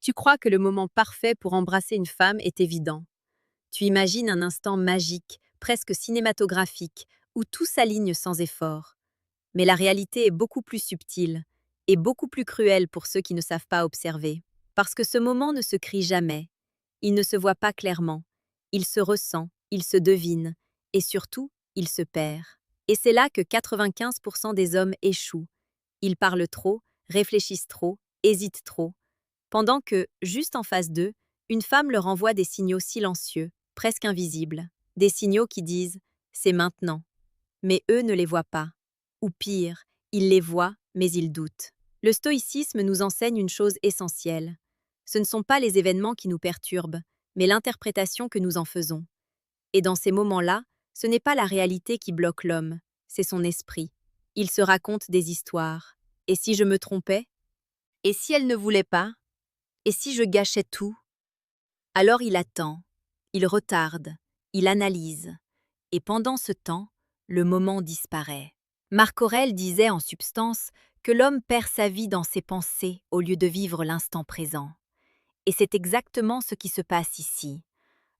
Tu crois que le moment parfait pour embrasser une femme est évident. Tu imagines un instant magique, presque cinématographique, où tout s'aligne sans effort. Mais la réalité est beaucoup plus subtile et beaucoup plus cruelle pour ceux qui ne savent pas observer. Parce que ce moment ne se crie jamais, il ne se voit pas clairement, il se ressent, il se devine, et surtout, il se perd. Et c'est là que 95% des hommes échouent. Ils parlent trop, réfléchissent trop, hésitent trop, pendant que, juste en face d'eux, une femme leur envoie des signaux silencieux, presque invisibles, des signaux qui disent ⁇ C'est maintenant ⁇ mais eux ne les voient pas. Ou pire, ils les voient, mais ils doutent. Le stoïcisme nous enseigne une chose essentielle. Ce ne sont pas les événements qui nous perturbent, mais l'interprétation que nous en faisons. Et dans ces moments-là, ce n'est pas la réalité qui bloque l'homme, c'est son esprit. Il se raconte des histoires. Et si je me trompais? Et si elle ne voulait pas? Et si je gâchais tout? Alors il attend, il retarde, il analyse. Et pendant ce temps, le moment disparaît. Marc Aurèle disait en substance que l'homme perd sa vie dans ses pensées au lieu de vivre l'instant présent. Et c'est exactement ce qui se passe ici.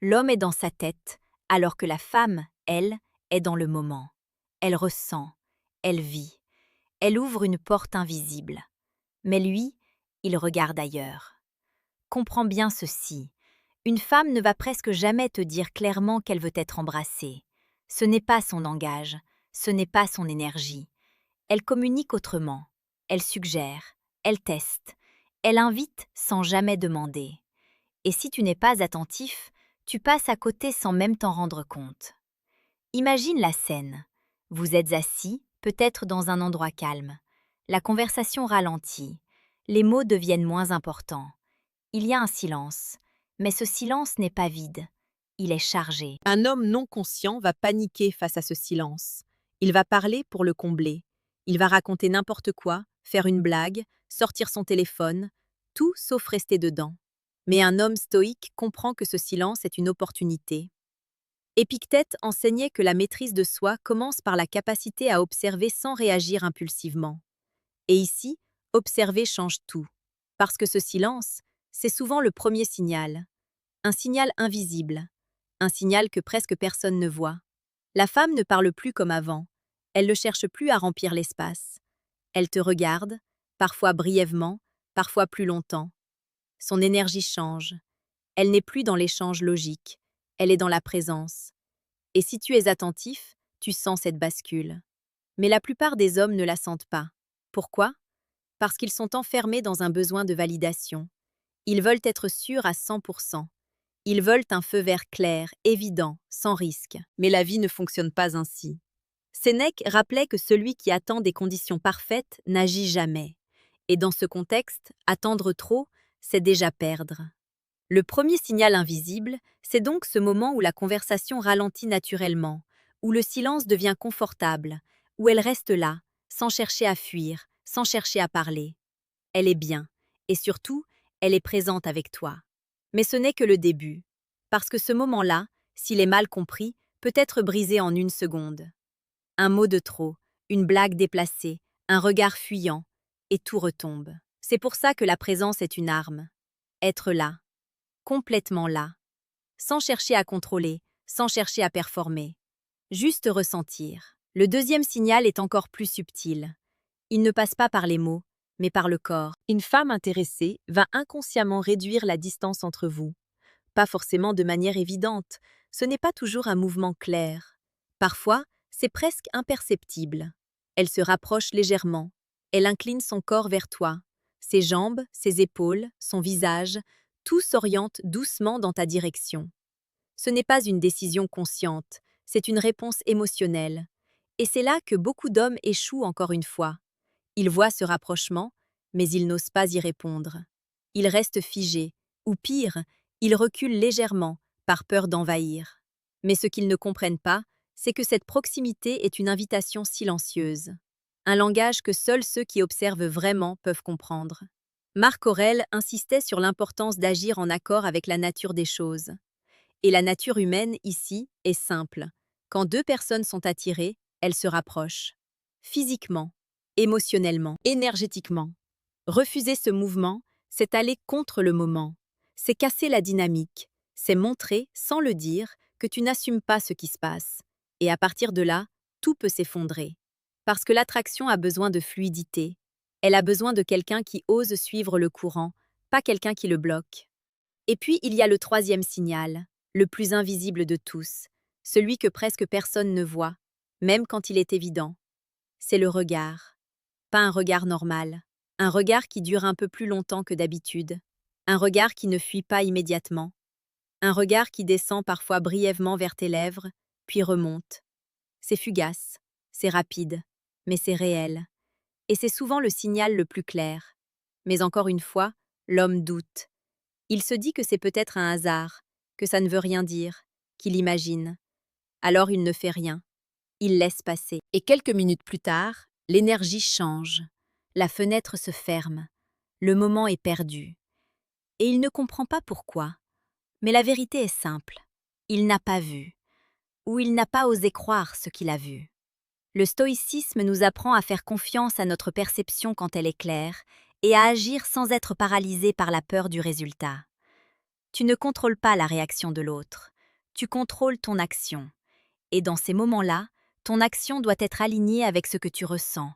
L'homme est dans sa tête, alors que la femme, elle, est dans le moment. Elle ressent, elle vit, elle ouvre une porte invisible. Mais lui, il regarde ailleurs. Comprends bien ceci. Une femme ne va presque jamais te dire clairement qu'elle veut être embrassée. Ce n'est pas son langage, ce n'est pas son énergie. Elle communique autrement. Elle suggère, elle teste, elle invite sans jamais demander. Et si tu n'es pas attentif, tu passes à côté sans même t'en rendre compte. Imagine la scène. Vous êtes assis, peut-être dans un endroit calme. La conversation ralentit. Les mots deviennent moins importants. Il y a un silence, mais ce silence n'est pas vide, il est chargé. Un homme non conscient va paniquer face à ce silence. Il va parler pour le combler. Il va raconter n'importe quoi, faire une blague, sortir son téléphone, tout sauf rester dedans. Mais un homme stoïque comprend que ce silence est une opportunité. Épictète enseignait que la maîtrise de soi commence par la capacité à observer sans réagir impulsivement. Et ici, observer change tout. Parce que ce silence, c'est souvent le premier signal. Un signal invisible. Un signal que presque personne ne voit. La femme ne parle plus comme avant. Elle ne cherche plus à remplir l'espace. Elle te regarde, parfois brièvement, parfois plus longtemps. Son énergie change. Elle n'est plus dans l'échange logique. Elle est dans la présence. Et si tu es attentif, tu sens cette bascule. Mais la plupart des hommes ne la sentent pas. Pourquoi? Parce qu'ils sont enfermés dans un besoin de validation. Ils veulent être sûrs à 100%. Ils veulent un feu vert clair, évident, sans risque. Mais la vie ne fonctionne pas ainsi. Sénèque rappelait que celui qui attend des conditions parfaites n'agit jamais. Et dans ce contexte, attendre trop, c'est déjà perdre. Le premier signal invisible, c'est donc ce moment où la conversation ralentit naturellement, où le silence devient confortable, où elle reste là, sans chercher à fuir, sans chercher à parler. Elle est bien, et surtout, elle est présente avec toi. Mais ce n'est que le début, parce que ce moment-là, s'il est mal compris, peut être brisé en une seconde. Un mot de trop, une blague déplacée, un regard fuyant, et tout retombe. C'est pour ça que la présence est une arme. Être là, complètement là, sans chercher à contrôler, sans chercher à performer. Juste ressentir. Le deuxième signal est encore plus subtil. Il ne passe pas par les mots, mais par le corps. Une femme intéressée va inconsciemment réduire la distance entre vous. Pas forcément de manière évidente, ce n'est pas toujours un mouvement clair. Parfois, c'est presque imperceptible. Elle se rapproche légèrement. Elle incline son corps vers toi. Ses jambes, ses épaules, son visage, tout s'oriente doucement dans ta direction. Ce n'est pas une décision consciente, c'est une réponse émotionnelle. Et c'est là que beaucoup d'hommes échouent encore une fois. Ils voient ce rapprochement, mais ils n'osent pas y répondre. Ils restent figés, ou pire, ils reculent légèrement, par peur d'envahir. Mais ce qu'ils ne comprennent pas, c'est que cette proximité est une invitation silencieuse. Un langage que seuls ceux qui observent vraiment peuvent comprendre. Marc Aurèle insistait sur l'importance d'agir en accord avec la nature des choses. Et la nature humaine, ici, est simple. Quand deux personnes sont attirées, elles se rapprochent. Physiquement, émotionnellement, énergétiquement. Refuser ce mouvement, C'est aller contre le moment. C'est casser la dynamique. C'est montrer, sans le dire, que tu n'assumes pas ce qui se passe. Et à partir de là, tout peut s'effondrer. Parce que l'attraction a besoin de fluidité. Elle a besoin de quelqu'un qui ose suivre le courant, pas quelqu'un qui le bloque. Et puis, il y a le troisième signal, le plus invisible de tous, celui que presque personne ne voit, même quand il est évident. C'est le regard. Pas un regard normal, un regard qui dure un peu plus longtemps que d'habitude, un regard qui ne fuit pas immédiatement, un regard qui descend parfois brièvement vers tes lèvres, puis remonte. C'est fugace, c'est rapide, mais c'est réel. Et c'est souvent le signal le plus clair. Mais encore une fois, l'homme doute. Il se dit que c'est peut-être un hasard, que ça ne veut rien dire, qu'il imagine. Alors il ne fait rien. Il laisse passer. Et quelques minutes plus tard, l'énergie change. La fenêtre se ferme. Le moment est perdu. Et il ne comprend pas pourquoi. Mais la vérité est simple. Il n'a pas vu. Ou il n'a pas osé croire ce qu'il a vu. Le stoïcisme nous apprend à faire confiance à notre perception quand elle est claire et à agir sans être paralysé par la peur du résultat. Tu ne contrôles pas la réaction de l'autre. Tu contrôles ton action. Et dans ces moments-là, ton action doit être alignée avec ce que tu ressens,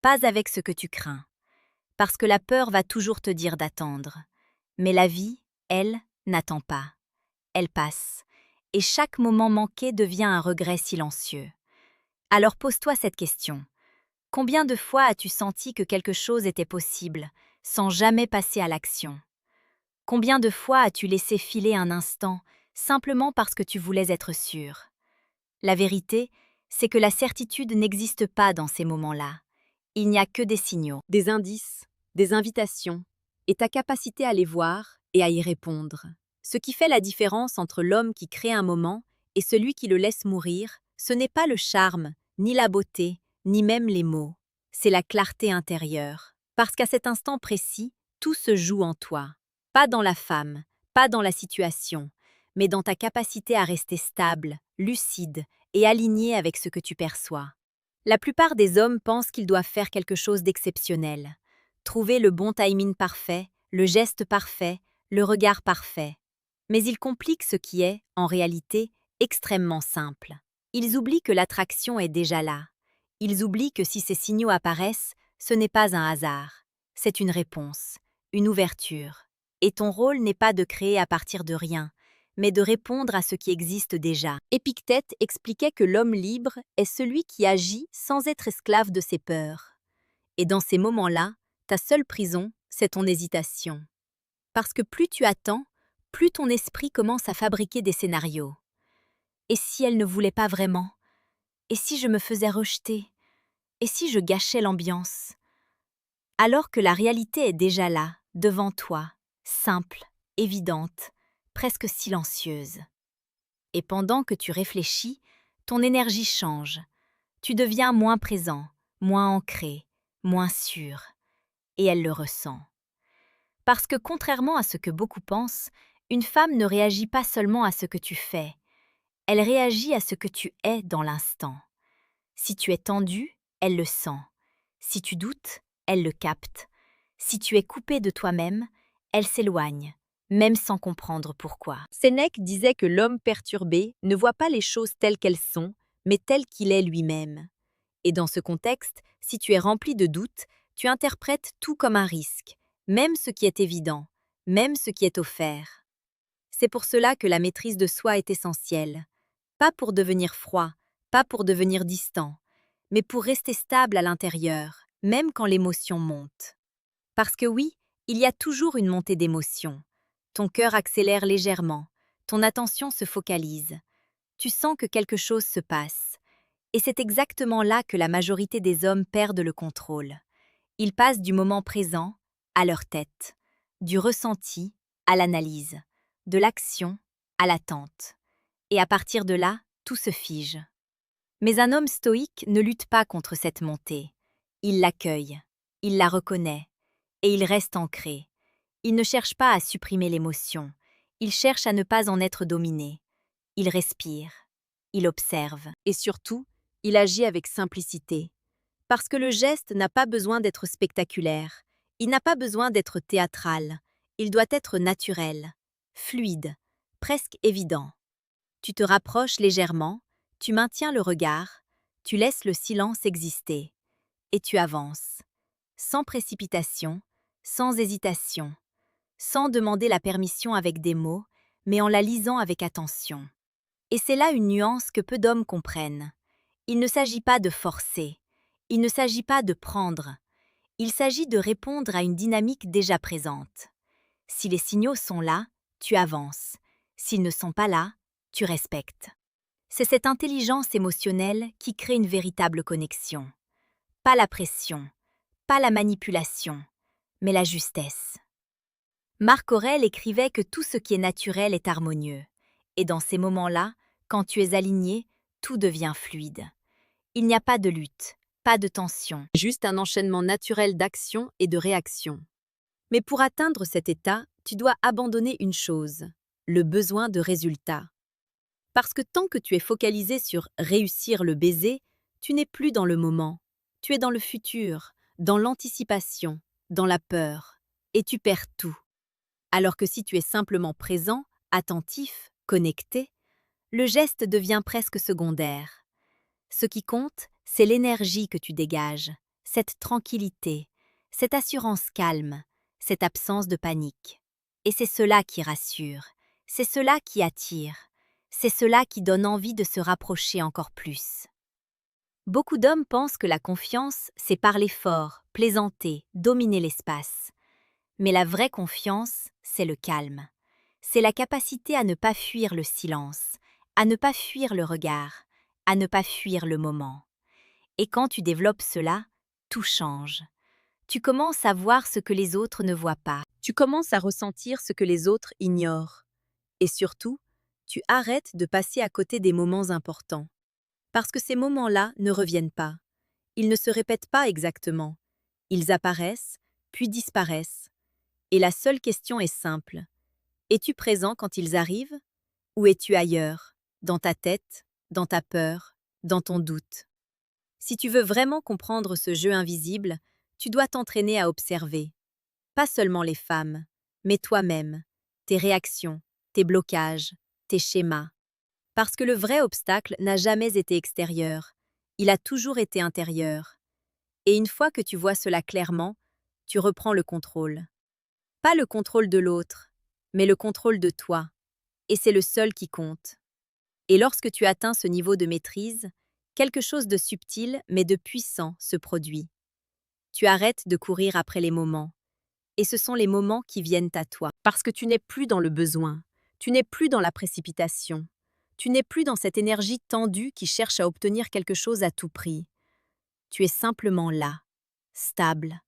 pas avec ce que tu crains. Parce que la peur va toujours te dire d'attendre. Mais la vie, elle, n'attend pas. Elle passe. Et chaque moment manqué devient un regret silencieux. Alors pose-toi cette question. Combien de fois as-tu senti que quelque chose était possible, sans jamais passer à l'action? Combien de fois as-tu laissé filer un instant, simplement parce que tu voulais être sûr? La vérité, c'est que la certitude n'existe pas dans ces moments-là. Il n'y a que des signaux, des indices, des invitations, et ta capacité à les voir et à y répondre. Ce qui fait la différence entre l'homme qui crée un moment et celui qui le laisse mourir, ce n'est pas le charme, ni la beauté, ni même les mots. C'est la clarté intérieure. Parce qu'à cet instant précis, tout se joue en toi. Pas dans la femme, pas dans la situation, mais dans ta capacité à rester stable, lucide et aligné avec ce que tu perçois. La plupart des hommes pensent qu'ils doivent faire quelque chose d'exceptionnel. Trouver le bon timing parfait, le geste parfait, le regard parfait. Mais ils compliquent ce qui est, en réalité, extrêmement simple. Ils oublient que l'attraction est déjà là. Ils oublient que si ces signaux apparaissent, ce n'est pas un hasard. C'est une réponse, une ouverture. Et ton rôle n'est pas de créer à partir de rien, mais de répondre à ce qui existe déjà. Épictète expliquait que l'homme libre est celui qui agit sans être esclave de ses peurs. Et dans ces moments-là, ta seule prison, c'est ton hésitation. Parce que plus tu attends, plus ton esprit commence à fabriquer des scénarios. Et si elle ne voulait pas vraiment? Et si je me faisais rejeter? Et si je gâchais l'ambiance? Alors que la réalité est déjà là, devant toi, simple, évidente, presque silencieuse. Et pendant que tu réfléchis, ton énergie change. Tu deviens moins présent, moins ancré, moins sûr. Et elle le ressent. Parce que contrairement à ce que beaucoup pensent, une femme ne réagit pas seulement à ce que tu fais. Elle réagit à ce que tu es dans l'instant. Si tu es tendu, elle le sent. Si tu doutes, elle le capte. Si tu es coupé de toi-même, elle s'éloigne, même sans comprendre pourquoi. Sénèque disait que l'homme perturbé ne voit pas les choses telles qu'elles sont, mais telles qu'il est lui-même. Et dans ce contexte, si tu es rempli de doutes, tu interprètes tout comme un risque, même ce qui est évident, même ce qui est offert. C'est pour cela que la maîtrise de soi est essentielle. Pas pour devenir froid, pas pour devenir distant, mais pour rester stable à l'intérieur, même quand l'émotion monte. Parce que oui, il y a toujours une montée d'émotions. Ton cœur accélère légèrement, ton attention se focalise. Tu sens que quelque chose se passe. Et c'est exactement là que la majorité des hommes perdent le contrôle. Ils passent du moment présent à leur tête, du ressenti à l'analyse, de l'action à l'attente. Et à partir de là, tout se fige. Mais un homme stoïque ne lutte pas contre cette montée. Il l'accueille, il la reconnaît, et il reste ancré. Il ne cherche pas à supprimer l'émotion, il cherche à ne pas en être dominé. Il respire, il observe, et surtout, il agit avec simplicité. Parce que le geste n'a pas besoin d'être spectaculaire, il n'a pas besoin d'être théâtral, Il doit être naturel, fluide, presque évident. Tu te rapproches légèrement, tu maintiens le regard, tu laisses le silence exister, et tu avances, sans précipitation, sans hésitation, sans demander la permission avec des mots, mais en la lisant avec attention. Et c'est là une nuance que peu d'hommes comprennent. Il ne s'agit pas de forcer, il ne s'agit pas de prendre, il s'agit de répondre à une dynamique déjà présente. Si les signaux sont là, tu avances. S'ils ne sont pas là, tu respectes. C'est cette intelligence émotionnelle qui crée une véritable connexion. Pas la pression, pas la manipulation, mais la justesse. Marc Aurèle écrivait que tout ce qui est naturel est harmonieux. Et dans ces moments-là, quand tu es aligné, tout devient fluide. Il n'y a pas de lutte, pas de tension. Juste un enchaînement naturel d'actions et de réactions. Mais pour atteindre cet état, tu dois abandonner une chose, le besoin de résultat. Parce que tant que tu es focalisé sur réussir le baiser, tu n'es plus dans le moment. Tu es dans le futur, dans l'anticipation, dans la peur. Et tu perds tout. Alors que si tu es simplement présent, attentif, connecté, le geste devient presque secondaire. Ce qui compte, c'est l'énergie que tu dégages, cette tranquillité, cette assurance calme, cette absence de panique. Et c'est cela qui rassure, c'est cela qui attire, c'est cela qui donne envie de se rapprocher encore plus. Beaucoup d'hommes pensent que la confiance, c'est parler fort, plaisanter, dominer l'espace. Mais la vraie confiance, c'est le calme. C'est la capacité à ne pas fuir le silence, à ne pas fuir le regard, à ne pas fuir le moment. Et quand tu développes cela, tout change. Tu commences à voir ce que les autres ne voient pas. Tu commences à ressentir ce que les autres ignorent. Et surtout, tu arrêtes de passer à côté des moments importants. Parce que ces moments-là ne reviennent pas. Ils ne se répètent pas exactement. Ils apparaissent, puis disparaissent. Et la seule question est simple. Es-tu présent quand ils arrivent? Ou es-tu ailleurs, dans ta tête, dans ta peur, dans ton doute? Si tu veux vraiment comprendre ce jeu invisible, tu dois t'entraîner à observer. Pas seulement les femmes, mais toi-même, tes réactions, tes blocages, tes schémas. Parce que le vrai obstacle n'a jamais été extérieur, il a toujours été intérieur. Et une fois que tu vois cela clairement, tu reprends le contrôle. Pas le contrôle de l'autre, mais le contrôle de toi. Et c'est le seul qui compte. Et lorsque tu atteins ce niveau de maîtrise, quelque chose de subtil mais de puissant se produit. Tu arrêtes de courir après les moments. Et ce sont les moments qui viennent à toi. Parce que tu n'es plus dans le besoin, tu n'es plus dans la précipitation, tu n'es plus dans cette énergie tendue qui cherche à obtenir quelque chose à tout prix. Tu es simplement là, stable,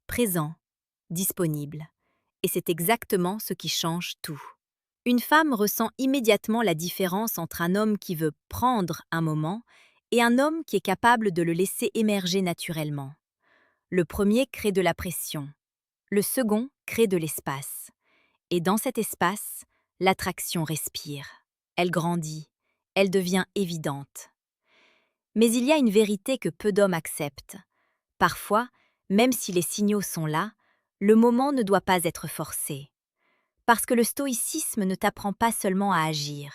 présent, disponible. Et c'est exactement ce qui change tout. Une femme ressent immédiatement la différence entre un homme qui veut prendre un moment et un homme qui est capable de le laisser émerger naturellement. Le premier crée de la pression. Le second crée de l'espace. Et dans cet espace, l'attraction respire. Elle grandit. Elle devient évidente. Mais il y a une vérité que peu d'hommes acceptent. Parfois, même si les signaux sont là, le moment ne doit pas être forcé. Parce que le stoïcisme ne t'apprend pas seulement à agir,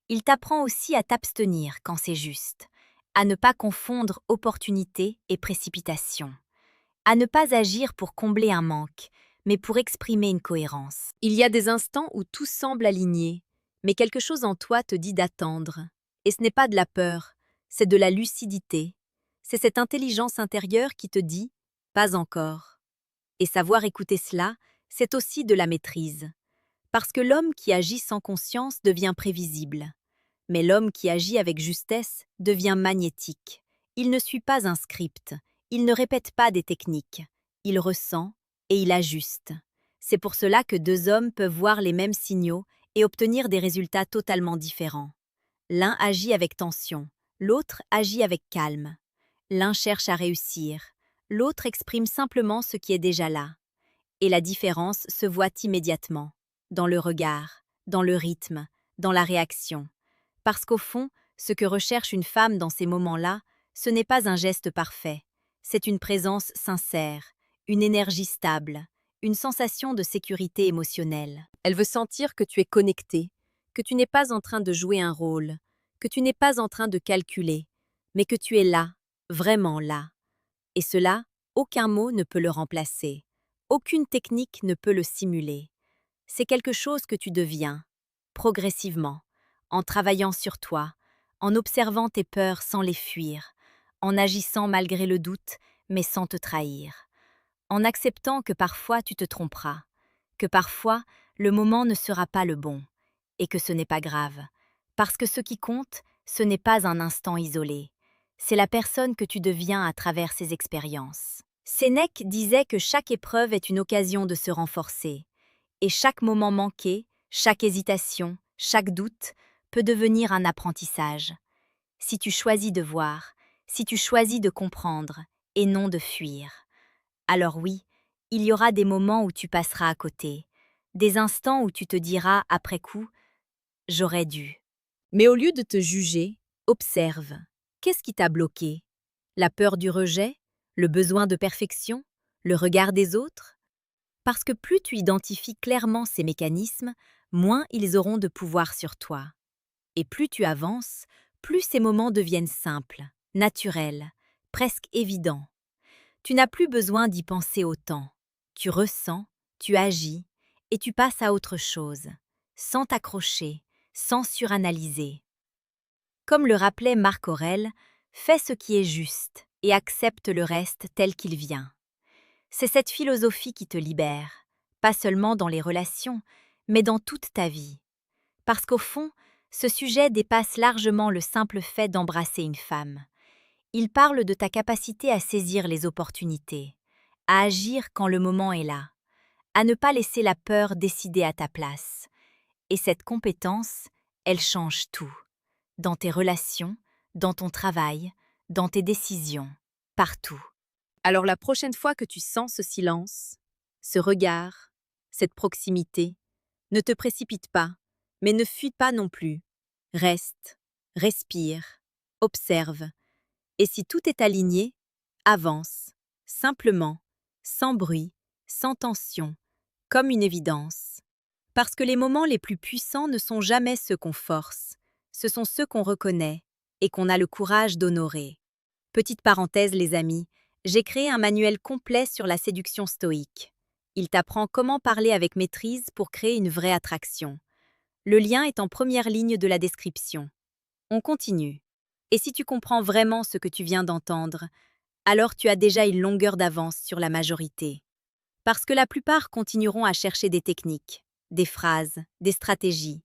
il t'apprend aussi à t'abstenir quand c'est juste, à ne pas confondre opportunité et précipitation, à ne pas agir pour combler un manque, mais pour exprimer une cohérence. Il y a des instants où tout semble aligné, mais quelque chose en toi te dit d'attendre. Et ce n'est pas de la peur, c'est de la lucidité. C'est cette intelligence intérieure qui te dit « pas encore ». Et savoir écouter cela, c'est aussi de la maîtrise. Parce que l'homme qui agit sans conscience devient prévisible. Mais l'homme qui agit avec justesse devient magnétique. Il ne suit pas un script, il ne répète pas des techniques. Il ressent et il ajuste. C'est pour cela que deux hommes peuvent voir les mêmes signaux et obtenir des résultats totalement différents. L'un agit avec tension, l'autre agit avec calme. L'un cherche à réussir, l'autre exprime simplement ce qui est déjà là. Et la différence se voit immédiatement, dans le regard, dans le rythme, dans la réaction. Parce qu'au fond, ce que recherche une femme dans ces moments-là, ce n'est pas un geste parfait, c'est une présence sincère, une énergie stable, une sensation de sécurité émotionnelle. Elle veut sentir que tu es connecté, que tu n'es pas en train de jouer un rôle, que tu n'es pas en train de calculer, mais que tu es là, vraiment là. Et cela, aucun mot ne peut le remplacer. Aucune technique ne peut le simuler. C'est quelque chose que tu deviens, progressivement, en travaillant sur toi, en observant tes peurs sans les fuir, en agissant malgré le doute, mais sans te trahir, en acceptant que parfois tu te tromperas, que parfois le moment ne sera pas le bon, et que ce n'est pas grave, parce que ce qui compte, ce n'est pas un instant isolé, c'est la personne que tu deviens à travers ces expériences. Sénèque disait que chaque épreuve est une occasion de se renforcer, et chaque moment manqué, chaque hésitation, chaque doute peut devenir un apprentissage. Si tu choisis de voir, si tu choisis de comprendre, et non de fuir. Alors oui, il y aura des moments où tu passeras à côté, des instants où tu te diras après coup « j'aurais dû ». Mais au lieu de te juger, observe. Qu'est-ce qui t'a bloqué? La peur du rejet? Le besoin de perfection? Le regard des autres? Parce que plus tu identifies clairement ces mécanismes, moins ils auront de pouvoir sur toi. Et plus tu avances, plus ces moments deviennent simples, naturels, presque évidents. Tu n'as plus besoin d'y penser autant. Tu ressens, tu agis, et tu passes à autre chose, sans t'accrocher, sans suranalyser. Comme le rappelait Marc Aurèle, fais ce qui est juste et accepte le reste tel qu'il vient. C'est cette philosophie qui te libère, pas seulement dans les relations, mais dans toute ta vie. Parce qu'au fond, ce sujet dépasse largement le simple fait d'embrasser une femme. Il parle de ta capacité à saisir les opportunités, à agir quand le moment est là, à ne pas laisser la peur décider à ta place. Et cette compétence, elle change tout. Dans tes relations, dans ton travail, dans tes décisions, partout. Alors la prochaine fois que tu sens ce silence, ce regard, cette proximité, ne te précipite pas, mais ne fuis pas non plus. Reste, respire, observe. Et si tout est aligné, avance, simplement, sans bruit, sans tension, comme une évidence. Parce que les moments les plus puissants ne sont jamais ceux qu'on force, ce sont ceux qu'on reconnaît et qu'on a le courage d'honorer. Petite parenthèse les amis, j'ai créé un manuel complet sur la séduction stoïque. Il t'apprend comment parler avec maîtrise pour créer une vraie attraction. Le lien est en première ligne de la description. On continue. Et si tu comprends vraiment ce que tu viens d'entendre, alors tu as déjà une longueur d'avance sur la majorité. Parce que la plupart continueront à chercher des techniques, des phrases, des stratégies,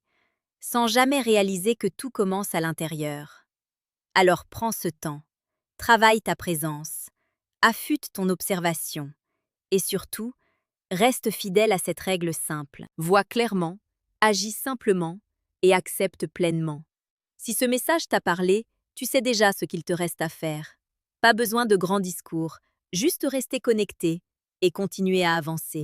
sans jamais réaliser que tout commence à l'intérieur. Alors prends ce temps, travaille ta présence, affûte ton observation, et surtout, reste fidèle à cette règle simple. Vois clairement, agis simplement et accepte pleinement. Si ce message t'a parlé, tu sais déjà ce qu'il te reste à faire. Pas besoin de grands discours, juste rester connecté et continuer à avancer.